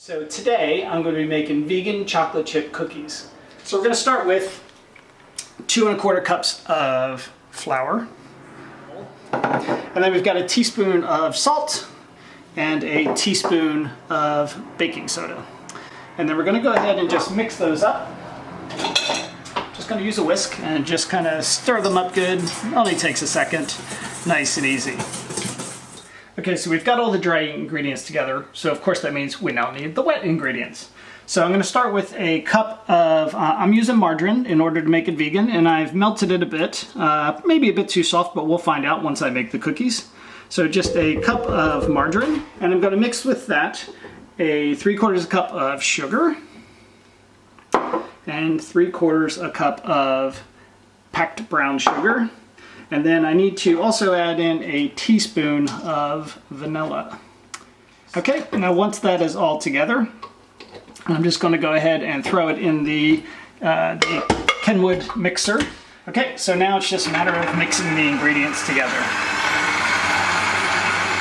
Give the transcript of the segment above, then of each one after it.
So today I'm going to be making vegan chocolate chip cookies. So we're going to start with 2 1/4 cups of flour. And then we've got a teaspoon of salt and a teaspoon of baking soda. And then we're going to go ahead and just mix those up. Just going to use a whisk and just kind of stir them up good. It only takes a second. Nice and easy. Okay, so we've got all the dry ingredients together, so of course that means we now need the wet ingredients. So I'm going to start with a cup of, I'm using margarine in order to make it vegan, and I've melted it a bit, maybe a bit too soft, but we'll find out once I make the cookies. So just a cup of margarine, and I'm going to mix with that a 3/4 cup of sugar, and 3/4 cup of packed brown sugar. And then I need to also add in a teaspoon of vanilla. Okay, now once that is all together, I'm just going to go ahead and throw it in the Kenwood mixer. Okay, so now it's just a matter of mixing the ingredients together.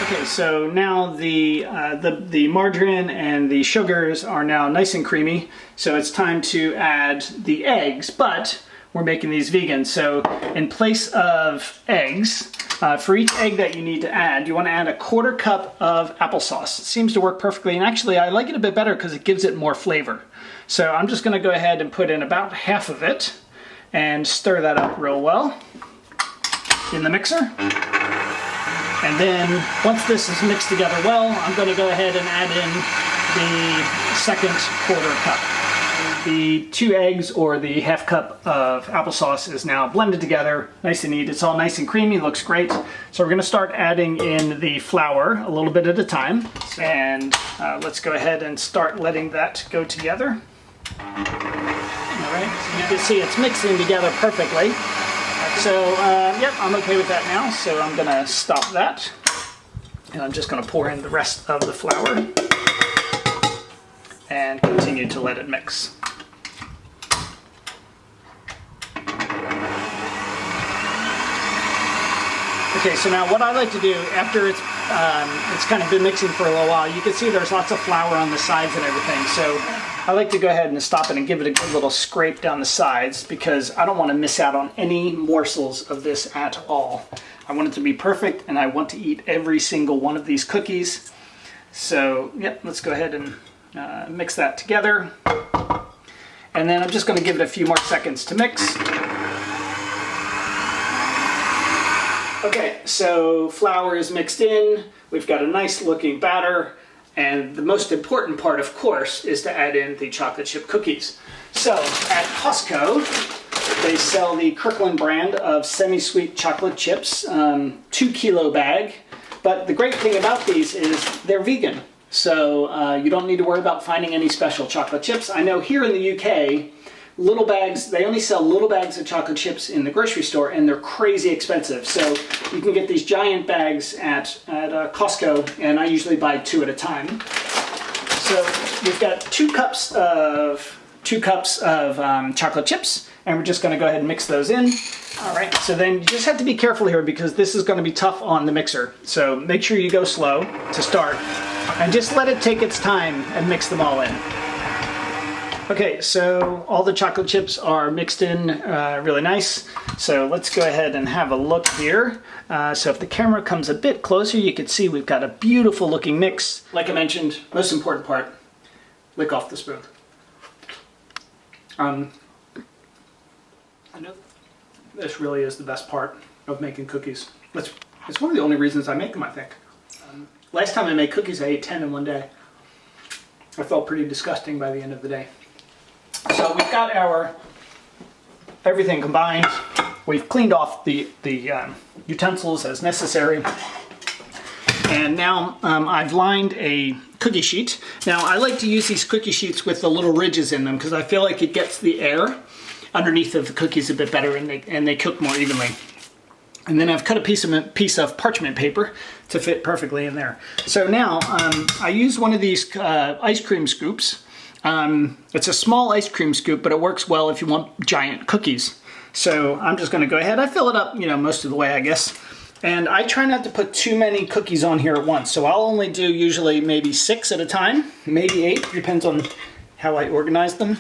Okay, so now the margarine and the sugars are now nice and creamy, so it's time to add the eggs, but we're making these vegan, so in place of eggs, for each egg that you need to add, you want to add a 1/4 cup of applesauce. It seems to work perfectly, and actually I like it a bit better because it gives it more flavor. So I'm just going to go ahead and put in about half of it and stir that up real well in the mixer. And then once this is mixed together well, I'm going to go ahead and add in the second 1/4 cup. The 2 eggs or the half cup of applesauce is now blended together, nice and neat. It's all nice and creamy, looks great. So we're going to start adding in the flour a little bit at a time. And let's go ahead and start letting that go together. All right, so you can see it's mixing together perfectly. So yep, I'm okay with that now. So I'm going to stop that. And I'm just going to pour in the rest of the flour and continue to let it mix. Okay, so now what I like to do after it's kind of been mixing for a little while, you can see there's lots of flour on the sides and everything. So I like to go ahead and stop it and give it a good little scrape down the sides because I don't want to miss out on any morsels of this at all. I want it to be perfect and I want to eat every single one of these cookies. So yep, let's go ahead and mix that together. And then I'm just going to give it a few more seconds to mix. Okay, so flour is mixed in, we've got a nice looking batter, and the most important part, of course, is to add in the chocolate chip cookies. So at Costco, they sell the Kirkland brand of semi-sweet chocolate chips, 2 kilo bag, but the great thing about these is they're vegan. So you don't need to worry about finding any special chocolate chips. I know here in the UK, little bags, they only sell little bags of chocolate chips in the grocery store and they're crazy expensive. So you can get these giant bags at Costco, and I usually buy 2 at a time. So we've got 2 cups of chocolate chips, and we're just going to go ahead and mix those in. All right, so then you just have to be careful here because this is going to be tough on the mixer. So make sure you go slow to start and just let it take its time and mix them all in. Okay, so all the chocolate chips are mixed in really nice. So let's go ahead and have a look here. So if the camera comes a bit closer, you can see we've got a beautiful looking mix. Like I mentioned, most important part, lick off the spoon. I know this really is the best part of making cookies. It's one of the only reasons I make them, I think. Last time I made cookies, I ate 10 in one day. I felt pretty disgusting by the end of the day. So we've got our everything combined. We've cleaned off the utensils as necessary. And now I've lined a cookie sheet. Now I like to use these cookie sheets with the little ridges in them because I feel like it gets the air underneath of the cookies a bit better and they cook more evenly. And then I've cut a piece of parchment paper to fit perfectly in there. So now I use one of these ice cream scoops. It's a small ice cream scoop, but it works well if you want giant cookies. So I'm just going to go ahead. I fill it up, most of the way, I guess. And I try not to put too many cookies on here at once, so I'll only do usually maybe 6 at a time, maybe 8, depends on how I organize them.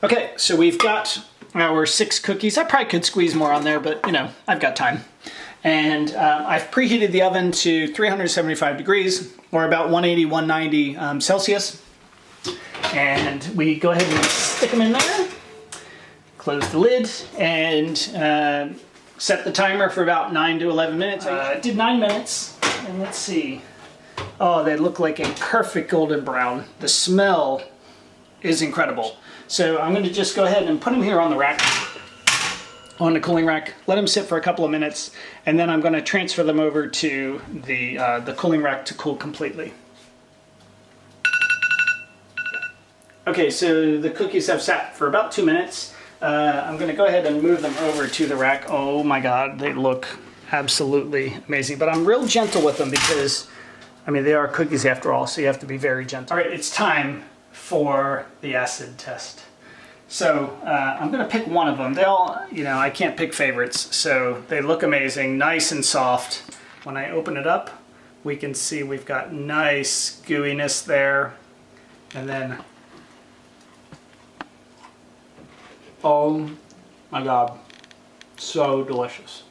Okay, so we've got our 6 cookies. I probably could squeeze more on there, but you know, I've got time. And I've preheated the oven to 375 degrees, or about 180, 190 Celsius. And we go ahead and stick them in there, close the lid, and set the timer for about 9 to 11 minutes. I did 9 minutes, and let's see. Oh, they look like a perfect golden brown. The smell is incredible. So I'm going to just go ahead and put them here on the rack, on the cooling rack, let them sit for a couple of minutes, and then I'm going to transfer them over to the cooling rack to cool completely. Okay, so the cookies have sat for about 2 minutes. I'm going to go ahead and move them over to the rack. Oh my God, they look absolutely amazing. But I'm real gentle with them because, I mean, they are cookies after all, so you have to be very gentle. All right, it's time for the acid test. So I'm going to pick one of them. They all, you know, I can't pick favorites, so they look amazing, nice and soft. When I open it up, we can see we've got nice gooiness there. And then, oh my God, so delicious.